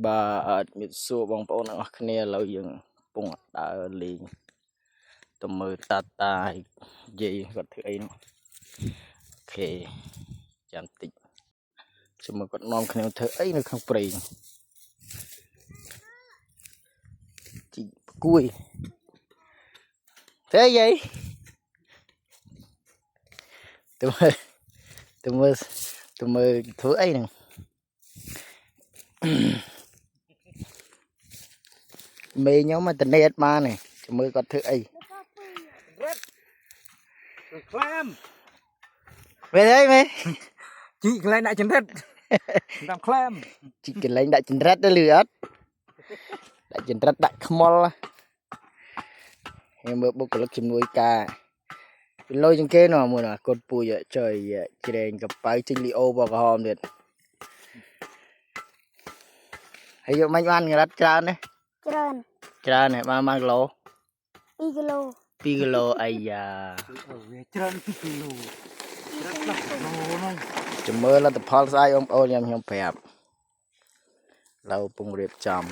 បាទមានសួរបងប្អូនទាំងអស់គ្នាឥឡូវយើងកំពុងដើរលេងទៅមើលតានិយាយគាត់ធ្វើអីនោះអូខេចាំតិចខ្ញុំមើលគាត់នាំគ្នាធ្វើអីនៅក្នុងព្រៃជីគួយធ្វើអីទៅមើលធ្វើអីហ្នឹងមេខ្ញុំមកតនេតបានទេចាំមើលគាត់ធ្វើអីខ្លាំ មែនអីមែន ជីកន្លែងដាក់ចន្រិតតាមខ្លាំ ជីកន្លែងដាក់ចន្រិតទៅលឺអត់ដាក់ចន្រិតដាក់ខ្មុលហើយមើលបុគ្គលិកជំនួយការពីលុយជាងគេនោះមួយណាកូនពូចចុយជ្រែងកប៉ៅចេញលីអូបក្រហមទៀតហើយយកមិនបានរត់ច្រើនទេច្រើនហ៎បានគីឡូ2គីឡូអាយ៉ាវាច្រើន2គីឡូច្រើន10គីឡូហ្នឹង ចាំមើលលទ្ធផលស្អែកបងប្អូនខ្ញុំប្រាប់ឥឡូវពងរៀបចំ